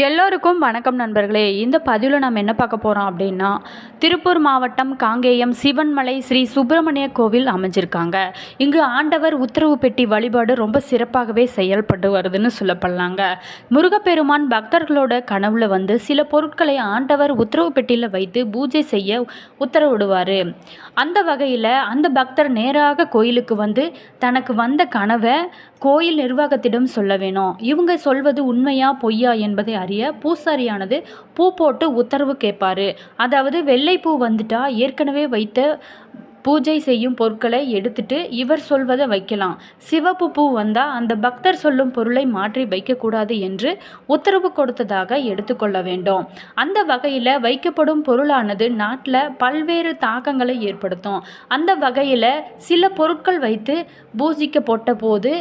எல்லோருக்கும் வணக்கம் நண்பர்களே. இந்த பதிவில் நம்ம என்ன பார்க்க போகிறோம் அப்படின்னா, திருப்பூர் மாவட்டம் காங்கேயம் சிவன்மலை ஸ்ரீ சுப்பிரமணிய கோவில் அமைஞ்சிருக்காங்க. இங்கு ஆண்டவர் உத்தரவு பெட்டி வழிபாடு ரொம்ப சிறப்பாகவே செயல்பட்டு வருதுன்னு சொல்லப்படலாங்க. முருகப்பெருமான் பக்தர்களோட கனவுல வந்து சில பொருட்களை ஆண்டவர் உத்தரவு பெட்டியில் வைத்து பூஜை செய்ய உத்தரவிடுவார். அந்த வகையில் அந்த பக்தர் நேராக கோயிலுக்கு வந்து தனக்கு வந்த கனவை கோயில் நிர்வாகத்திடம் சொல்ல வேணும். இவங்க சொல்வது உண்மையா பொய்யா என்பதை அறிய பூசாரியானது பூ போட்டு உத்தரவு கேட்பாரு. அதாவது வெள்ளை பூ வந்துட்டா ஏற்கனவே வைத்த பூஜை செய்யும் பொருட்களை எடுத்துட்டு இவர் சொல்வதை வைக்கலாம். சிவப்பு பூ வந்தால் அந்த பக்தர் சொல்லும் பொருளை மாற்றி வைக்கக்கூடாது என்று உத்தரவு கொடுத்ததாக எடுத்துக்கொள்ள வேண்டும். அந்த வகையில் வைக்கப்படும் பொருளானது நாட்டில் பல்வேறு தாக்கங்களை ஏற்படுத்தும். அந்த வகையில் சில பொருட்கள் வைத்து பூஜிக்கப்பட்ட போது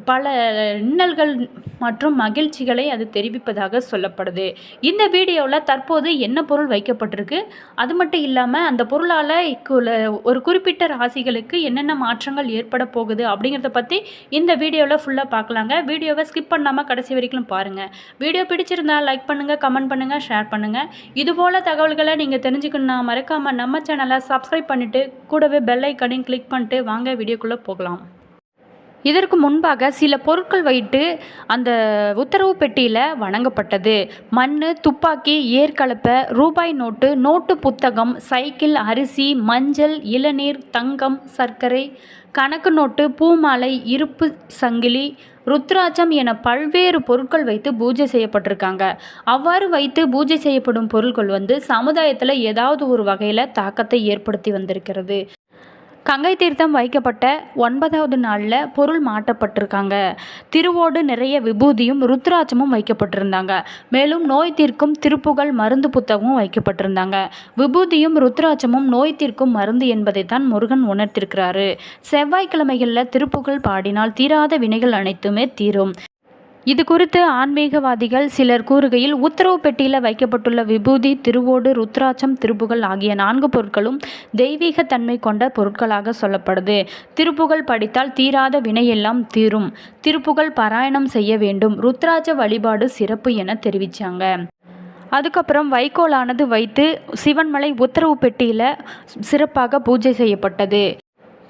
பல இன்னல்கள் மற்றும் மகிழ்ச்சிகளை அது தெரிவிப்பதாக சொல்லப்படுது. இந்த வீடியோவில் தற்போது என்ன பொருள் வைக்கப்பட்டிருக்கு, அது மட்டும் இல்லாமல் அந்த பொருளால் ஒரு குறிப்பிட்ட ராசிகளுக்கு என்னென்ன மாற்றங்கள் ஏற்பட போகுது அப்படிங்கிறத பற்றி இந்த வீடியோவில் ஃபுல்லாக பார்க்கலாங்க. வீடியோவை ஸ்கிப் பண்ணாமல் கடைசி வரைக்கும் பாருங்கள். வீடியோ பிடிச்சிருந்தால் லைக் பண்ணுங்கள், கமெண்ட் பண்ணுங்கள், ஷேர் பண்ணுங்கள். இதுபோல் தகவல்களை நீங்கள் தெரிஞ்சுக்கணுன்னா மறக்காமல் நம்ம சேனலை சப்ஸ்கிரைப் பண்ணிவிட்டு கூடவே பெல் ஐக்கானையும் கிளிக் பண்ணிட்டு வாங்க வீடியோக்குள்ளே போகலாம். இதற்கு முன்பாக சில பொருட்கள் வைத்து அந்த உத்தரவு பெட்டியில் வழங்கப்பட்டது. மண், துப்பாக்கி, ஏர்கலப்பை, ரூபாய் நோட்டு, நோட்டு புத்தகம், சைக்கிள், அரிசி, மஞ்சள், இளநீர், தங்கம், சர்க்கரை, கணக்கு நோட்டு, பூமாலை, இருப்பு சங்கிலி, ருத்ராட்சம் என பல்வேறு பொருட்கள் வைத்து பூஜை செய்யப்பட்டிருக்காங்க. அவ்வாறு வைத்து பூஜை செய்யப்படும் பொருட்கள் வந்து சமுதாயத்தில் ஏதாவது ஒரு வகையில் தாக்கத்தை ஏற்படுத்தி வந்திருக்கிறது. கங்கை தீர்த்தம் வைக்கப்பட்ட 9வது நாளில் பொருள் மாட்டப்பட்டிருக்காங்க. திருவோடு நிறைய விபூதியும் ருத்ராட்சமும் வைக்கப்பட்டிருந்தாங்க. மேலும் நோய் தீர்க்கும் திருப்புகழ் மருந்து புத்தகமும் வைக்கப்பட்டிருந்தாங்க. விபூதியும் ருத்ராட்சமும் நோய் தீர்க்கும் மருந்து என்பதைத்தான் முருகன் உணர்த்திருக்கிறாரு. செவ்வாய்க்கிழமைகளில் திருப்புகழ் பாடினால் தீராத வினைகள் அனைத்துமே தீரும். இது குறித்து ஆன்மீகவாதிகள் சிலர் கூறுகையில், உத்தரவு பெட்டியில் வைக்கப்பட்டுள்ள விபூதி, திருவோடு, ருத்ராட்சம், திருப்புகழ் ஆகிய 4 பொருட்களும் தெய்வீக தன்மை கொண்ட பொருட்களாக சொல்லப்படுது. திருப்புகழ் படித்தால் தீராத வினையெல்லாம் தீரும். திருப்புகழ் பாராயணம் செய்ய வேண்டும். ருத்ராட்ச வழிபாடு சிறப்பு என தெரிவித்தாங்க. அதுக்கப்புறம் வைக்கோலானது வைத்து சிவன்மலை உத்தரவு பெட்டியில் சிறப்பாக பூஜை செய்யப்பட்டது.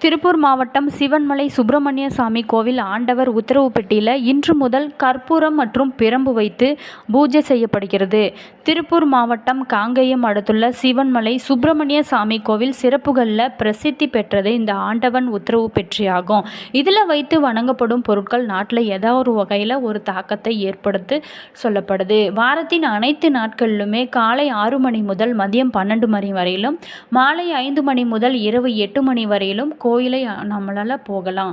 திருப்பூர் மாவட்டம் சிவன்மலை சுப்பிரமணிய சாமி கோவில் ஆண்டவர் உத்தரவு பெட்டியில் இன்று முதல் கற்பூரம் மற்றும் பிரம்பு வைத்து பூஜை செய்யப்படுகிறது. திருப்பூர் மாவட்டம் காங்கேயம் அடுத்துள்ள சிவன்மலை சுப்பிரமணிய சாமி கோவில் சிறப்புகளில் பிரசித்தி பெற்றது இந்த ஆண்டவன் உத்தரவு பெற்றியாகும். இதில் வைத்து வணங்கப்படும் பொருட்கள் நாட்டில் ஏதாவது ஒரு வகையில் ஒரு தாக்கத்தை ஏற்படுத்தி சொல்லப்படுது. வாரத்தின் அனைத்து நாட்களிலுமே காலை 6 மணி முதல் மதியம் 12 மணி வரையிலும், மாலை 5 மணி முதல் இரவு 8 மணி வரையிலும் கோயிலை நம்மளால் போகலாம்.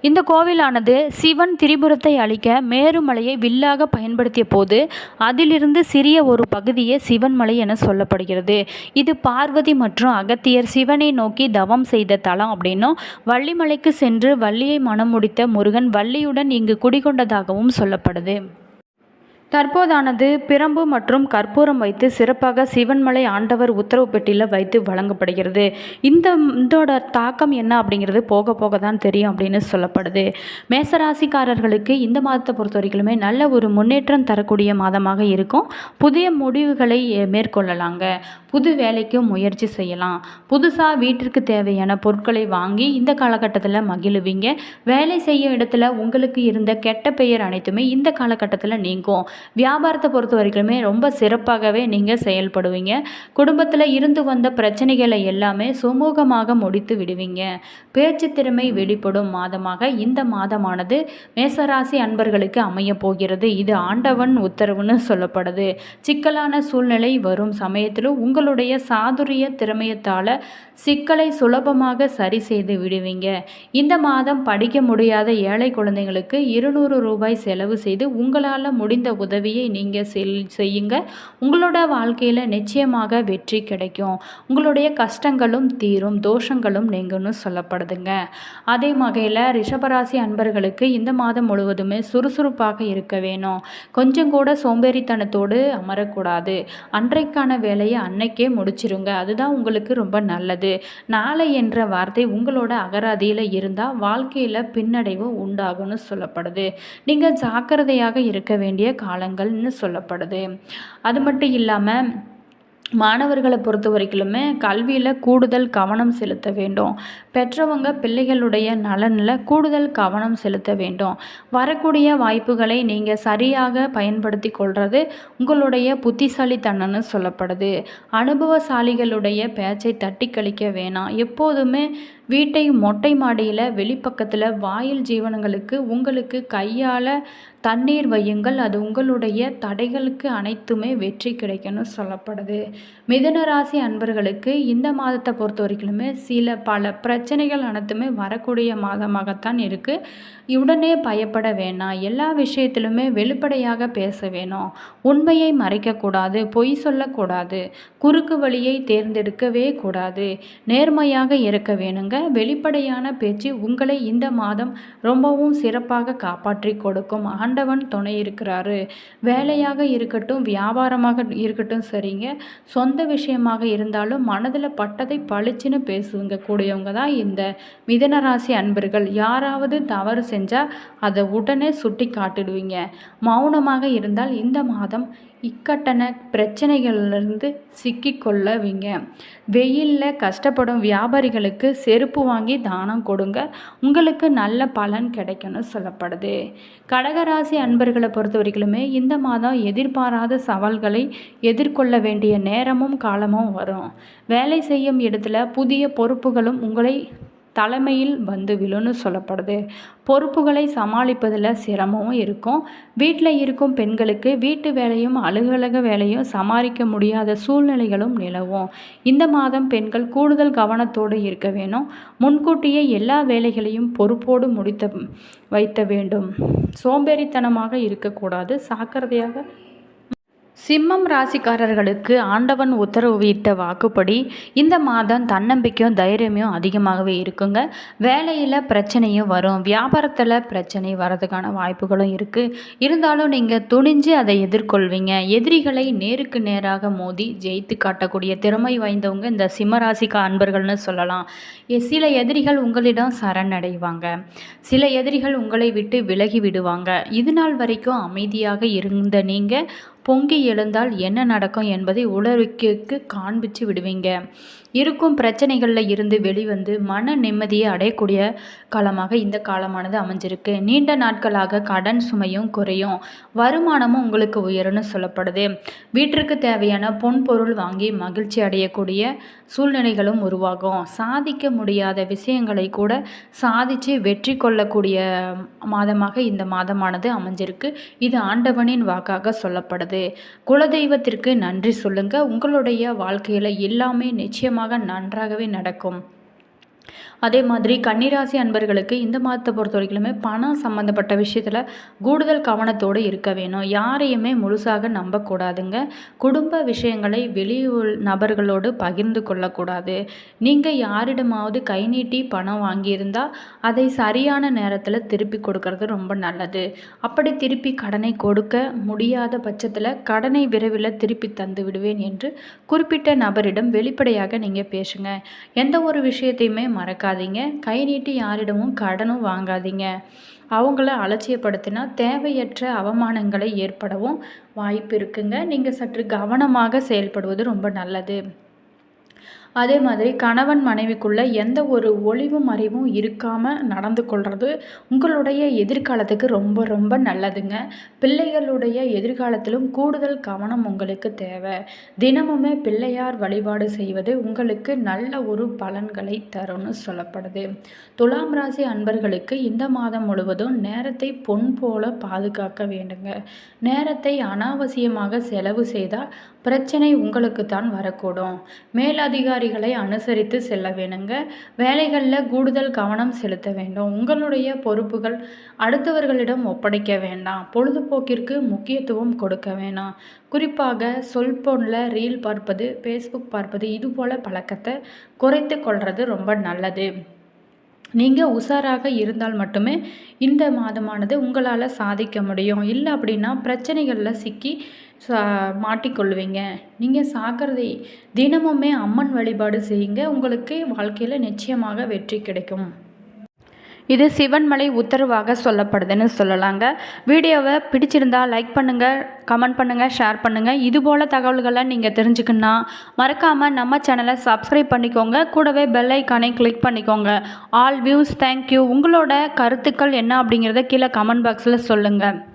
இந்த கோவிலானது சிவன் திரிபுரத்தை அழிக்க மேருமலையை வில்லாக பயன்படுத்திய போது அதிலிருந்து சிறிய ஒரு பகுதியே சிவன்மலை என சொல்லப்படுகிறது. இது பார்வதி மற்றும் அகத்தியர் சிவனை நோக்கி தவம் செய்த தலம் அப்படின்னும், வள்ளிமலைக்கு சென்று வள்ளியை மணம் முடித்த முருகன் வள்ளியுடன் இங்கு குடிகொண்டதாகவும் சொல்லப்படுது. தற்போதானது பிரம்பு மற்றும் கற்பூரம் வைத்து சிறப்பாக சிவன்மலை ஆண்டவர் உத்தரவு பெட்டியில் வைத்து வழங்கப்படுகிறது. இதோட தாக்கம் என்ன அப்படிங்கிறது போக போக தான் தெரியும் அப்படின்னு சொல்லப்படுது. மேசராசிக்காரர்களுக்கு இந்த மாதத்தை பொறுத்த வரைக்குமே நல்ல ஒரு முன்னேற்றம் தரக்கூடிய மாதமாக இருக்கும். புதிய முடிவுகளை மேற்கொள்ளலாங்க. புது வேலைக்கு முயற்சி செய்யலாம். புதுசாக வீட்டிற்கு தேவையான பொருட்களை வாங்கி இந்த காலகட்டத்தில் மகிழுவீங்க. வேலை செய்யும் இடத்துல உங்களுக்கு இருந்த கெட்ட பெயர் அனைத்துமே இந்த காலகட்டத்தில் நீங்கும். வியாபாரத்தை பொறுத்த வரைக்குமே ரொம்ப சிறப்பாகவே நீங்கள் செயல்படுவீங்க. குடும்பத்தில் இருந்து வந்த பிரச்சனைகளை எல்லாமே சுமூகமாக முடித்து விடுவீங்க. பேச்சு திறமை வெளிப்படும் மாதமாக இந்த மாதமானது மேசராசி அன்பர்களுக்கு அமைய போகிறது. இது ஆண்டவன் உத்தரவுன்னு சொல்லப்படுது. சிக்கலான சூழ்நிலை வரும் சமயத்திலும் உங்களுடைய சாதுரிய திறமையத்தால் சிக்கலை சுலபமாக சரி செய்து விடுவீங்க. இந்த மாதம் படிக்க முடியாத ஏழை குழந்தைகளுக்கு 200 ரூபாய் செலவு செய்து உங்களால் முடிந்த உதவியை நீங்கள் செய்யுங்க. உங்களோட வாழ்க்கையில் நிச்சயமாக வெற்றி கிடைக்கும். உங்களுடைய கஷ்டங்களும் தீரும், தோஷங்களும் நீங்கும்னு சொல்லப்படுதுங்க. அதே வகையில் ரிஷபராசி அன்பர்களுக்கு இந்த மாதம் முழுவதுமே சுறுசுறுப்பாக இருக்க வேணும். கொஞ்சம் கூட சோம்பேறித்தனத்தோடு அமரக்கூடாது. அன்றைக்கான வேலையை அன்னைக்கே முடிச்சிருங்க. அதுதான் உங்களுக்கு ரொம்ப நல்லது. நாளை என்ற வார்த்தை உங்களோட அகராதியில் இருந்தால் வாழ்க்கையில் பின்னடைவு உண்டாகும்னு சொல்லப்படுது. நீங்கள் ஜாக்கிரதையாக இருக்க வேண்டிய கால காலங்கள்னு சொல்லப்படுது. அது மட்டும் இல்லாமல் மாணவர்களை பொறுத்த வரைக்குமே கல்வியில் கூடுதல் கவனம் செலுத்த வேண்டும். பெற்றவங்க பிள்ளைகளுடைய நலனில் கூடுதல் கவனம் செலுத்த வேண்டும். வரக்கூடிய வாய்ப்புகளை நீங்கள் சரியாக பயன்படுத்தி கொள்வது உங்களுடைய புத்திசாலித்தனம்னு சொல்லப்படுது. அனுபவசாலிகளுடைய பேச்சை தட்டி கழிக்க வேணாம். எப்போதுமே வீட்டை மொட்டை மாடியில் வெளிப்பக்கத்தில் வாயில் ஜீவனங்களுக்கு உங்களுக்கு கையால் தண்ணீர் வையுங்கள். அது உங்களுடைய தடைகளுக்கு அனைத்துமே வெற்றி கிடைக்கும்னு சொல்லப்படுது. மிதுன ராசி அன்பர்களுக்கு இந்த மாதத்தை பொறுத்த வரைக்குமே பல பிரச்சனைகள் அனைத்துமே வரக்கூடிய மாதமாகத்தான் இருக்குது. உடனே பயப்பட வேணாம். எல்லா விஷயத்திலுமே வெளிப்படையாக பேச வேணும். உண்மையை மறைக்கக்கூடாது, பொய் சொல்லக்கூடாது, குறுக்கு வழியை தேர்ந்தெடுக்கவே கூடாது, நேர்மையாக இருக்க வேணுங்க. வெளிப்படையான பேச்சு உங்களை இந்த மாதம் ரொம்பவும் சிறப்பாக காப்பாற்றி கொடுக்கும். ஆண்டவன் துணை இருக்கிறாரு. வேலையாக இருக்கட்டும், வியாபாரமாக இருக்கட்டும், சரிங்க, சொந்த விஷயமாக இருந்தாலும் மனதில் பட்டதை பளிச்சுன்னு பேசுங்க கூடியவங்க தான் இந்த மிதுனராசி அன்பர்கள். யாராவது தவறு செஞ்சால் அதை உடனே சுட்டி காட்டிடுவீங்க. மௌனமாக இருந்தால் இந்த மாதம் இக்கட்டன பிரச்சனைகளிலிருந்து சிக்கிக்கொள்ளவீங்க. வெயிலில் கஷ்டப்படும் வியாபாரிகளுக்கு செருப்பு வாங்கி தானம் கொடுங்க. உங்களுக்கு நல்ல பலன் கிடைக்கும்னு சொல்லப்படுது. கடகராசி அன்பர்களை பொறுத்த வரைக்குமே இந்த மாதம் எதிர்பாராத சவால்களை எதிர்கொள்ள வேண்டிய நேரமும் காலமும் வரும். வேலை செய்யும் இடத்துல புதிய பொறுப்புகளும் உங்களை தலைமையில் வந்து விழுன்னு சொல்லப்படுது. பொறுப்புகளை சமாளிப்பதில் சிரமமும் இருக்கும். வீட்டில் இருக்கும் பெண்களுக்கு வீட்டு வேலையும் அலுவலக வேலையும் சமாளிக்க முடியாத சூழ்நிலைகளும் நிலவும். இந்த மாதம் பெண்கள் கூடுதல் கவனத்தோடு இருக்க வேணும். முன்கூட்டியே எல்லா வேலைகளையும் பொறுப்போடு வைத்த வேண்டும். சோம்பேறித்தனமாக இருக்கக்கூடாது. ஜாக்கிரதையாக. சிம்மம் ராசிக்காரர்களுக்கு ஆண்டவன் உத்தரவிட்ட வாக்குப்படி இந்த மாதம் தன்னம்பிக்கையும் தைரியமும் அதிகமாகவே இருக்குங்க. வேலையில் பிரச்சனையும் வரும். வியாபாரத்தில் பிரச்சனை வரதுக்கான வாய்ப்புகளும் இருக்குது. இருந்தாலும் நீங்கள் துணிஞ்சு அதை எதிர்கொள்வீங்க. எதிரிகளை நேருக்கு நேராக மோதி ஜெயித்து காட்டக்கூடிய திறமை வாய்ந்தவங்க இந்த சிம்மராசிக்கா அன்பர்கள்னு சொல்லலாம். சில எதிரிகள் உங்களிடம் சரணடைவாங்க. சில எதிரிகள் உங்களை விட்டு விலகி விடுவாங்க. இது நாள் வரைக்கும் அமைதியாக இருந்த நீங்கள் பொங்கி எழுந்தால் என்ன நடக்கும் என்பதை உலகிற்கு காண்பிச்சு விடுவீங்க. இருக்கும் பிரச்சனைகளில் இருந்து வெளிவந்து மன நிம்மதியை அடையக்கூடிய காலமாக இந்த காலமானது அமைஞ்சிருக்கு. நீண்ட நாட்களாக கடன் சுமையும் குறையும். வருமானமும் உங்களுக்கு உயரும்னு சொல்லப்படுது. வீட்டிற்கு தேவையான பொன் பொருள் வாங்கி மகிழ்ச்சி அடையக்கூடிய சூழ்நிலைகளும் உருவாகும். சாதிக்க முடியாத விஷயங்களை கூட சாதித்து வெற்றி கொள்ளக்கூடிய மாதமாக இந்த மாதமானது அமைஞ்சிருக்கு. இது ஆண்டவனின் வாக்காக சொல்லப்படுது. குலதெய்வத்திற்கு நன்றி சொல்லுங்க. உங்களுடைய வாழ்க்கையில் எல்லாமே நிச்சயமாக நன்றாகவே நடக்கும். அதே மாதிரி கன்னிராசி அன்பர்களுக்கு இந்த மாதத்தை பொறுத்த வரைக்குமே பணம் சம்மந்தப்பட்ட விஷயத்தில் கூடுதல் கவனத்தோடு இருக்க வேணும். யாரையுமே முழுசாக நம்பக்கூடாதுங்க. குடும்ப விஷயங்களை வெளியூர் நபர்களோடு பகிர்ந்து கொள்ளக்கூடாது. நீங்கள் யாரிடமாவது கை நீட்டி பணம் வாங்கியிருந்தால் அதை சரியான நேரத்தில் திருப்பி கொடுக்கறது ரொம்ப நல்லது. அப்படி திருப்பி கடனை கொடுக்க முடியாத பட்சத்தில் கடனை விரைவில் திருப்பி தந்து விடுவேன் என்று குறிப்பிட்ட நபரிடம் வெளிப்படையாக நீங்கள் பேசுங்க. எந்த ஒரு விஷயத்தையுமே மறக்காதீங்க. கை நீட்டி யாரிடமும் கடனும் வாங்காதீங்க. அவங்கள அலட்சியப்படுத்தினா தேவையற்ற அவமானங்களை ஏற்படவும் வாய்ப்பு இருக்குங்க. நீங்கள் சற்று கவனமாக செயல்படுவது ரொம்ப நல்லது. அதே மாதிரி கணவன் மனைவிக்குள்ளே எந்த ஒரு ஒளிவும் மறைவும் இருக்காமல் நடந்து கொள்வது உங்களுடைய எதிர்காலத்துக்கு ரொம்ப ரொம்ப நல்லதுங்க. பிள்ளைகளுடைய எதிர்காலத்திலும் கூடுதல் கவனம் உங்களுக்கு தேவை. தினமுமே பிள்ளையார் வழிபாடு செய்வது உங்களுக்கு நல்ல ஒரு பலன்களை தரும்னு சொல்லப்படுது. துலாம் ராசி அன்பர்களுக்கு இந்த மாதம் முழுவதும் நேரத்தை பொன் போல பாதுகாக்க வேண்டுங்க. நேரத்தை அனாவசியமாக செலவு செய்தால் பிரச்சனை உங்களுக்கு தான் வரக்கூடும். மேலதிகாரிகளை அனுசரித்து செல்ல வேணுங்க. வேலைகளில் கூடுதல் கவனம் செலுத்த வேண்டும். உங்களுடைய பொறுப்புகள் அடுத்தவர்களிடம் ஒப்படைக்க வேண்டாம். பொழுதுபோக்கிற்கு முக்கியத்துவம் கொடுக்க வேணாம். குறிப்பாக செல்போனில் ரீல் பார்ப்பது, ஃபேஸ்புக் பார்ப்பது இதுபோல் பழக்கத்தை குறைத்து கொள்வது ரொம்ப நல்லது. நீங்கள் உஷாராக இருந்தால் மட்டுமே இந்த மாதமானது உங்களால் சாதிக்க முடியும். இல்லை அப்படின்னா பிரச்சனைகளில் சிக்கி மாட்டிக்கொள்வீங்க. நீங்கள் ஜாக்கிரதை. தினமுமே அம்மன் வழிபாடு செய்யுங்க. உங்களுக்கு வாழ்க்கையில் நிச்சயமாக வெற்றி கிடைக்கும். இது சிவன்மலை உத்தரவாக சொல்லப்படுதுன்னு சொல்லலாங்க. வீடியோவை பிடிச்சிருந்தா லைக் பண்ணுங்கள், கமெண்ட் பண்ணுங்கள், ஷேர் பண்ணுங்கள். இதுபோல் தகவல்களை நீங்கள் தெரிஞ்சுக்கணுன்னா மறக்காமல் நம்ம சேனலை சப்ஸ்கிரைப் பண்ணிக்கோங்க. கூடவே பெல் ஐக்கானை கிளிக் பண்ணிக்கோங்க. All views thank you. உங்களோட கருத்துக்கள் என்ன அப்படிங்கிறத கீழே கமெண்ட் பாக்ஸில் சொல்லுங்கள்.